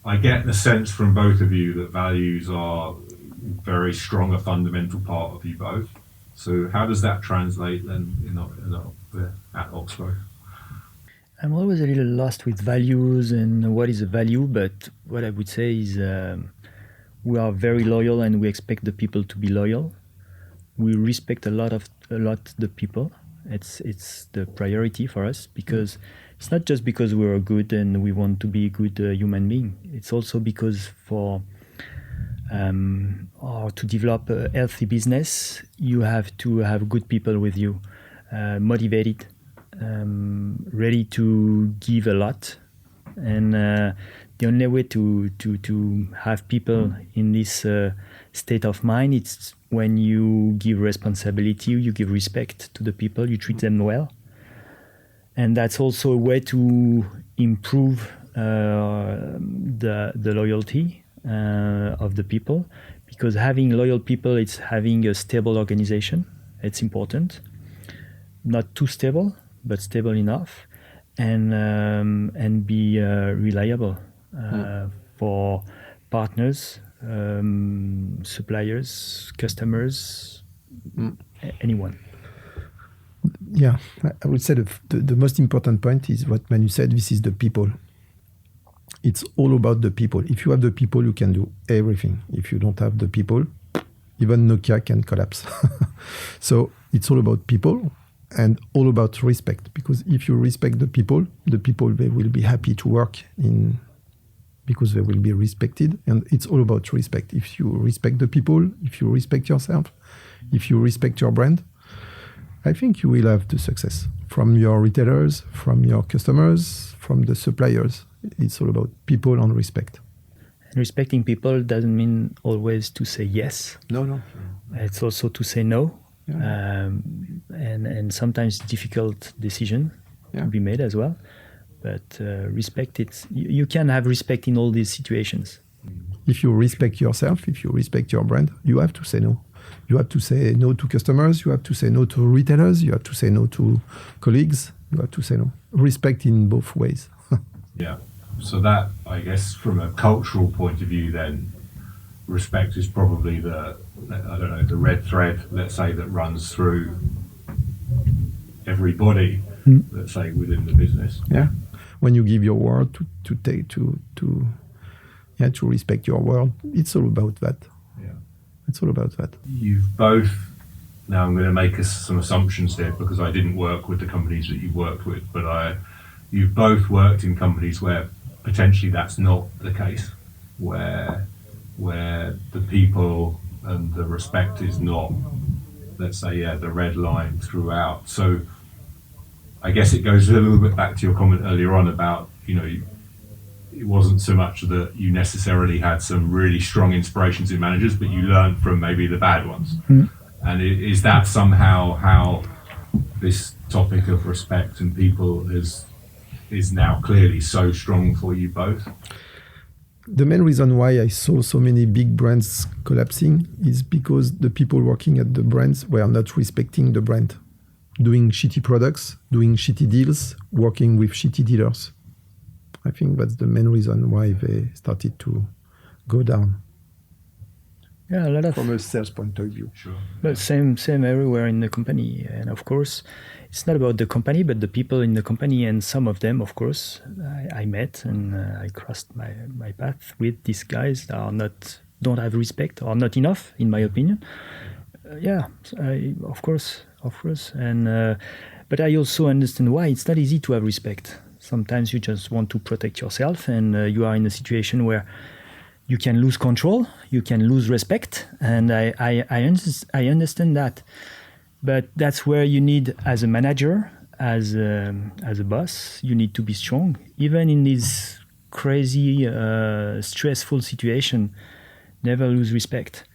I get the sense from both of you that values are very strong, a fundamental part of you both. So how does that translate then at Oxbow? I'm always a little lost with values and what is a value, but what I would say is we are very loyal and we expect the people to be loyal. We respect a lot the people. It's the priority for us, because it's not just because we're good and we want to be a good human being. It's also because to develop a healthy business, you have to have good people with you, motivated, ready to give a lot. And the only way to have people in this state of mind, it's when you give responsibility, you give respect to the people, you treat them well. And that's also a way to improve the loyalty of the people, because having loyal people, it's having a stable organization. It's important, not too stable, but stable enough, and be reliable for partners, suppliers, customers, anyone. Yeah, I would say the most important point is what Manu said. This is the people. It's all about the people. If you have the people, you can do everything. If you don't have the people, even Nokia can collapse. So it's all about people and all about respect. Because if you respect the people, they will be happy to work because they will be respected. And it's all about respect. If you respect the people, if you respect yourself, if you respect your brand, I think you will have the success from your retailers, from your customers, from the suppliers. It's all about people and respect. And respecting people doesn't mean always to say yes. No. It's also to say no. Yeah. And sometimes difficult decision to be made as well. But respect it. You can have respect in all these situations. If you respect yourself, if you respect your brand, you have to say no. You have to say no to customers. You have to say no to retailers. You have to say no to colleagues. You have to say no. Respect in both ways. Yeah. So that, I guess, from a cultural point of view, then, respect is probably the red thread, let's say, that runs through everybody, let's say, within the business. Yeah. When you give your word to respect your word, it's all about that. Yeah. It's all about that. You've both, now I'm going to make some assumptions here because I didn't work with the companies that you've worked with, but you've both worked in companies where potentially that's not the case, where the people and the respect is not, let's say, the red line throughout. So I guess it goes a little bit back to your comment earlier on about, it wasn't so much that you necessarily had some really strong inspirations in managers, but you learned from maybe the bad ones. And is that somehow how this topic of respect and people is now clearly so strong for you both? The main reason why I saw so many big brands collapsing is because the people working at the brands were not respecting the brand, doing shitty products, doing shitty deals, working with shitty dealers. I think that's the main reason why they started to go down. Yeah, a lot of From a sales point of view. Sure. But same everywhere in the company. And of course, it's not about the company, but the people in the company. And some of them, of course, I met and I crossed my path with these guys that don't have respect or not enough, in my opinion. Of course. And but I also understand why it's not easy to have respect. Sometimes you just want to protect yourself, and you are in a situation where you can lose control, you can lose respect, and I understand that. But that's where you need, as a manager, as a boss, you need to be strong, even in this crazy, stressful situation. Never lose respect,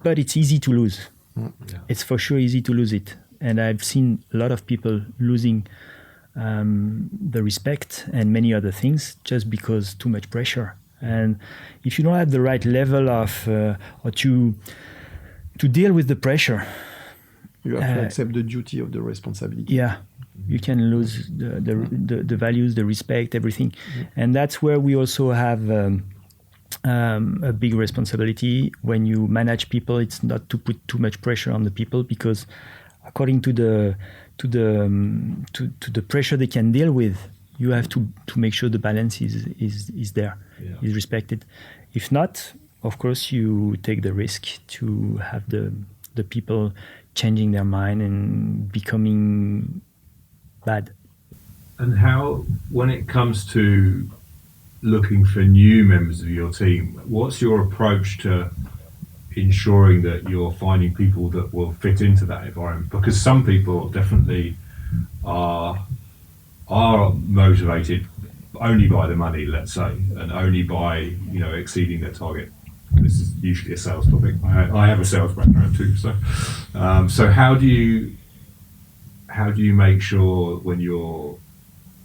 but it's easy to lose. Yeah. It's for sure easy to lose it. And I've seen a lot of people losing the respect and many other things just because too much pressure. And if you don't have the right level of or to deal with the pressure, You have to accept the duty of the responsibility. yeah, you can lose the values, the respect, everything. And that's where we also have a big responsibility when you manage people. It's not to put too much pressure on the people, because according to the pressure they can deal with, you have to make sure the balance is there, is respected. If not, of course, you take the risk to have the people changing their mind and becoming bad. And how, when it comes to looking for new members of your team, what's your approach to ensuring that you're finding people that will fit into that environment? Because some people definitely are motivated only by the money, let's say, and only by exceeding their target. This is usually a sales topic. I have a sales background too, so how do you make sure when you're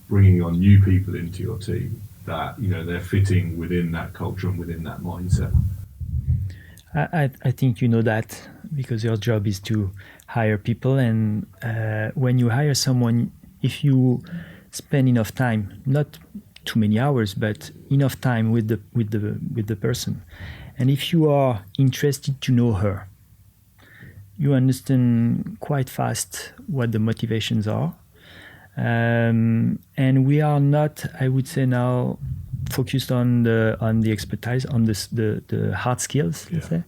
bringing on new people into your team that they're fitting within that culture and within that mindset? I think you know that, because your job is to hire people, and when you hire someone, if you spend enough time, not too many hours, but enough time with the person, and if you are interested to know her, you understand quite fast what the motivations are. And we are not, I would say now, focused on the expertise, on the hard skills, let's say,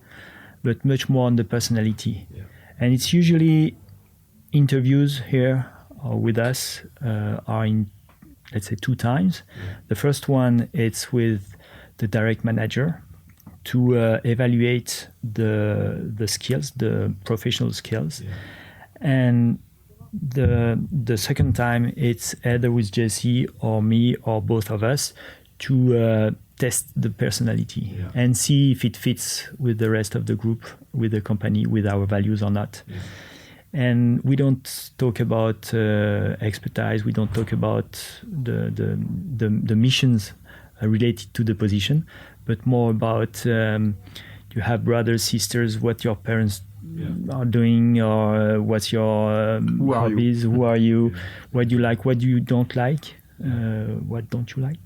but much more on the personality. Yeah. And it's usually interviews here or with us are in, let's say, 2 times. Yeah. The first one, it's with the direct manager to evaluate the skills, the professional skills. Yeah. And the second time, it's either with JC or me or both of us to test the personality and see if it fits with the rest of the group, with the company, with our values or not. Yeah. And we don't talk about expertise. We don't talk about the missions related to the position, but more about you have brothers, sisters, what your parents are doing, or what's your hobbies, who are you, what you like, what you don't like, what don't you like,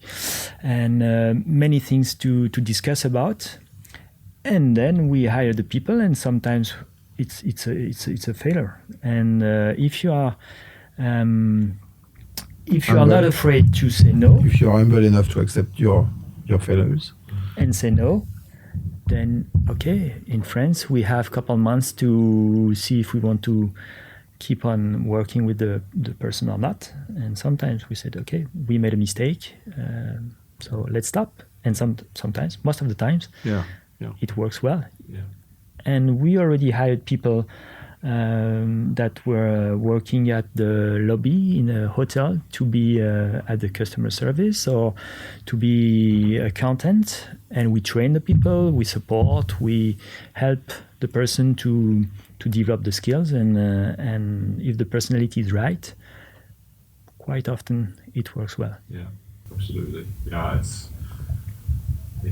and many things to discuss about. And then we hire the people, and sometimes it's a failure. And if you are not afraid to say no, if you are humble enough to accept your failures and say no, then okay, in France we have a couple months to see if we want to keep on working with the person or not. And sometimes we said, okay, we made a mistake, so let's stop. And sometimes, most of the times, it works well. Yeah. And we already hired people that were working at the lobby in a hotel to be at the customer service or to be accountant. And we train the people, we support, we help the person to develop the skills. And if the personality is right, quite often it works well. Yeah, absolutely. Yeah, it's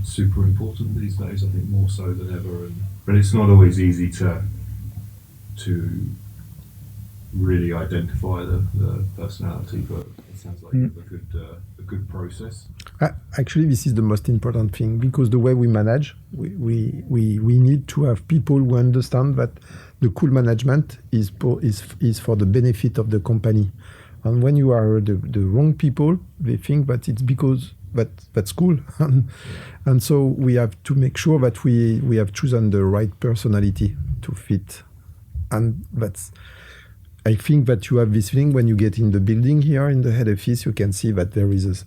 super important these days, I think, more so than ever. But it's not always easy to really identify the personality, but it sounds like you have a good process. Actually, this is the most important thing, because the way we manage, we need to have people who understand that the cool management is for the benefit of the company. And when you are the wrong people, they think that it's because that's cool. And so we have to make sure that we have chosen the right personality to fit. And I think that you have this thing when you get in the building here in the head office, you can see that there is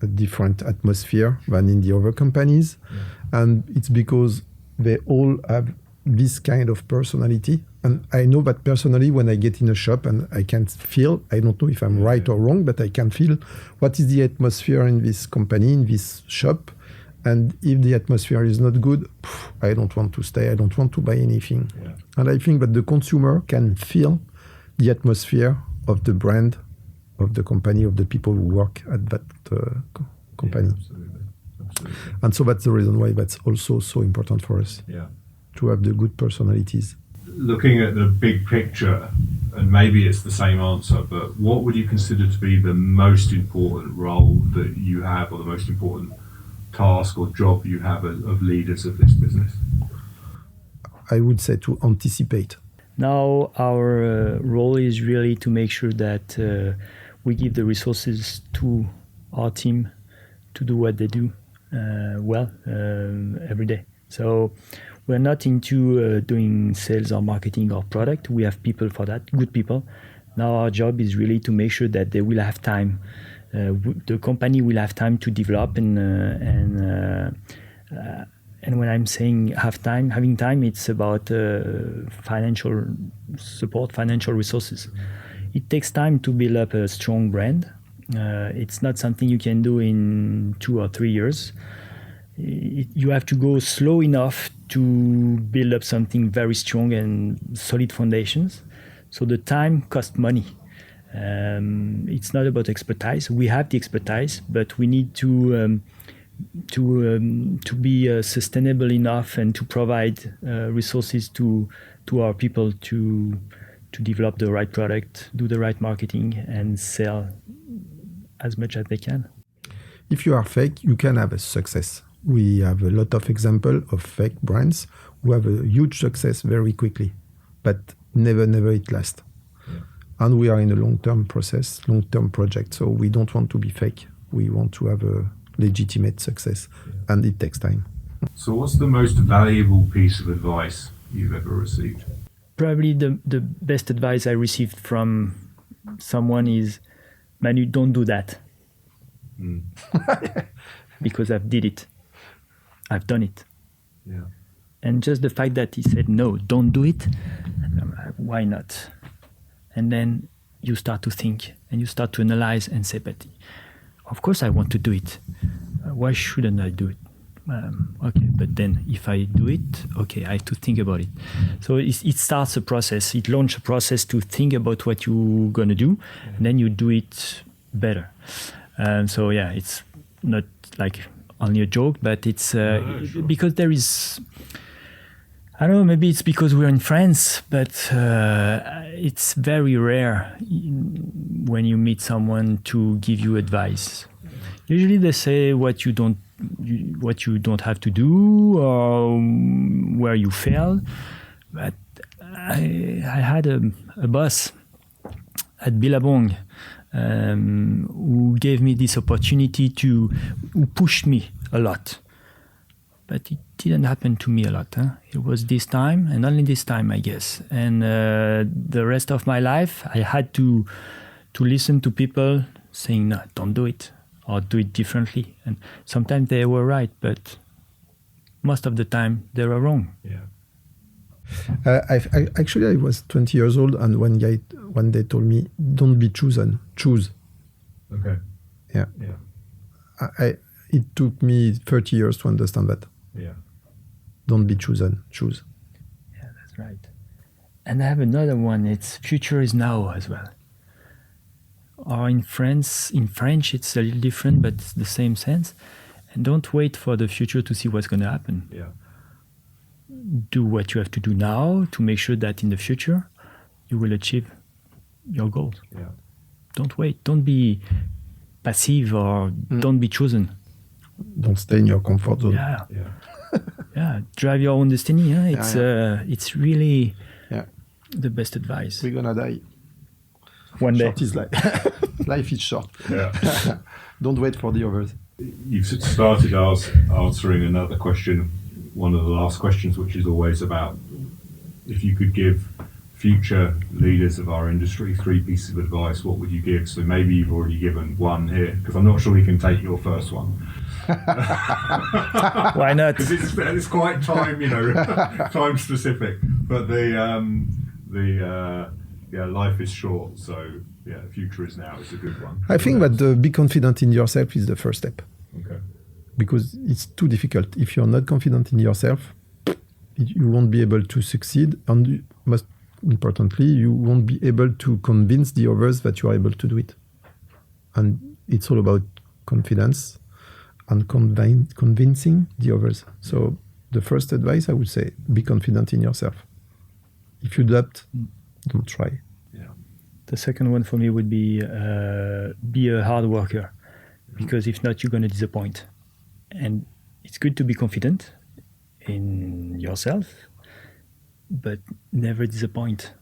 a different atmosphere than in the other companies. Yeah. And it's because they all have this kind of personality. And I know that personally, when I get in a shop and I can feel, I don't know if I'm right or wrong, but I can feel what is the atmosphere in this company, in this shop. And if the atmosphere is not good, I don't want to stay. I don't want to buy anything. Yeah. And I think that the consumer can feel the atmosphere of the brand, of the company, of the people who work at that company. Yeah, absolutely. And so that's the reason why that's also so important for us, Yeah. to have the good personalities. Looking at the big picture, and maybe it's the same answer, but what would you consider to be the most important role that you have, or the most important task or job you have of leaders of this business? I would say to anticipate. Now our role is really to make sure that we give the resources to our team to do what they do well every day. So we're not into doing sales or marketing or product. We have people for that, good people. Now our job is really to make sure that they will have time. The company will have time to develop and when I'm saying having time, it's about financial support, financial resources. It takes time to build up a strong brand. It's not something you can do in 2 or 3 years. You have to go slow enough to build up something very strong and solid foundations. So the time costs money. It's not about expertise. We have the expertise, but we need to be sustainable enough and to provide resources to our people to develop the right product, do the right marketing, and sell as much as they can. If you are fake, you can have a success. We have a lot of examples of fake brands who have a huge success very quickly, but never it lasts. Yeah. And we are in a long-term process, long-term project. So we don't want to be fake. We want to have a legitimate success, and it takes time. So what's the most valuable piece of advice you've ever received? Probably the best advice I received from someone is, Manu, don't do that. Because I've did it. I've done it. Yeah. And just the fact that he said, no, don't do it, why not? And then you start to think and you start to analyze and say, but of course I want to do it. Why shouldn't I do it? Okay, but then if I do it, okay, I have to think about it. So it starts a process. It launches a process to think about what you're going to do, and then you do it better. So yeah, it's not like only a joke, but it's Sure. because there is, I don't know, maybe it's because we're in France, but it's very rare when you meet someone to give you advice. Usually they say what you don't have to do or where you fail. But I had a boss at Billabong who gave me this opportunity who pushed me a lot. But it didn't happen to me a lot. It was this time, and only this time, I guess. And the rest of my life, I had to listen to people saying, no, don't do it, or do it differently. And sometimes they were right, but most of the time they were wrong. Yeah. I was 20 years old, and one guy one day told me, don't be chosen, choose. Okay. Yeah. Yeah. It took me 30 years to understand that. Yeah. Don't be chosen, choose. Yeah, that's right. And I have another one. It's future is now as well. Or in French, it's a little different, but it's the same sense. And don't wait for the future to see what's going to happen. Yeah. Do what you have to do now to make sure that in the future you will achieve your goals. Yeah. Don't wait. Don't be passive or don't be chosen. Don't stay in your comfort zone. Yeah. Yeah. Yeah. Drive your own destiny. It's really the best advice. We're gonna die. One day. Short is life. Life is short. Yeah. Don't wait for the others. You've started answering another question, one of the last questions, which is always about if you could give future leaders of our industry 3 pieces of advice, what would you give? So maybe you've already given one here, because I'm not sure we can take your first one. Why not? Because it's quite time specific. But life is short, so future is now is a good one. I think that be confident in yourself is the first step, Okay. because it's too difficult. If you're not confident in yourself, you won't be able to succeed, and most importantly, you won't be able to convince the others that you are able to do it. And it's all about confidence and convincing the others. So the first advice, I would say, be confident in yourself. If you doubt, don't try. Yeah. The second one for me would be a hard worker, because if not, you're going to disappoint. And it's good to be confident in yourself, but never disappoint,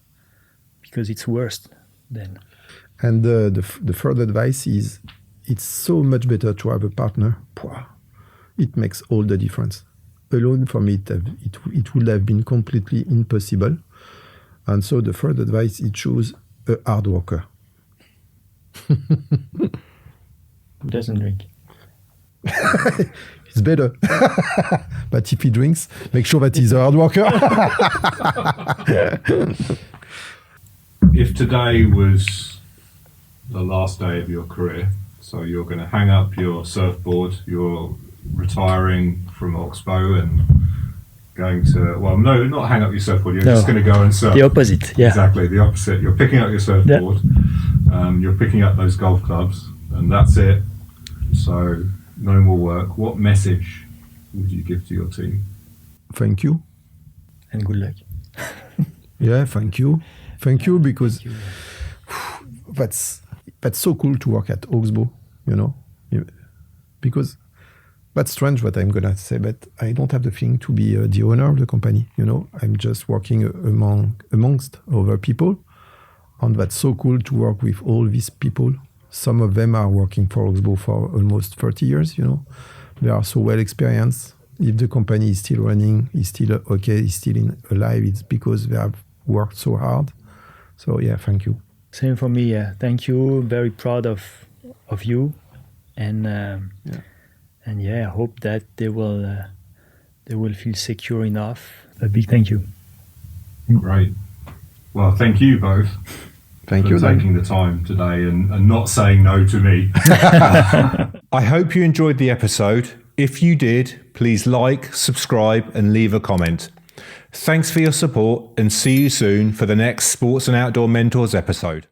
because it's worse then. And the third advice is, it's so much better to have a partner. It makes all the difference. Alone, for me, it would have been completely impossible. And so the third advice is choose a hard worker. Who doesn't drink? It's better. But if he drinks, make sure that he's a hard worker. If today was the last day of your career, so you're going to hang up your surfboard, you're retiring from Oxbow and going to, well, no, not hang up your surfboard, you're just going to go and surf. The opposite, yeah. Exactly, the opposite. You're picking up your surfboard, you're picking up those golf clubs, and that's it. So, no more work. What message would you give to your team? Thank you. And good luck. Yeah, thank you. Thank you, because that's so cool to work at Oxbow, you know. Because that's strange what I'm going to say, but I don't have the feeling to be the owner of the company, you know. I'm just working amongst other people, and that's so cool to work with all these people. Some of them are working for Oxbow for almost 30 years, you know. They are so well experienced. If the company is still running, is still okay, is still alive, it's because they have worked so hard. So yeah, thank you. Same for me. Yeah, thank you. Very proud of you, and I hope that they will feel secure enough. A big thank you. Great. Well, thank you both. Thank for you. taking the time today and not saying no to me. I hope you enjoyed the episode. If you did, please like, subscribe, and leave a comment. Thanks for your support, and see you soon for the next Sports and Outdoor Mentors episode.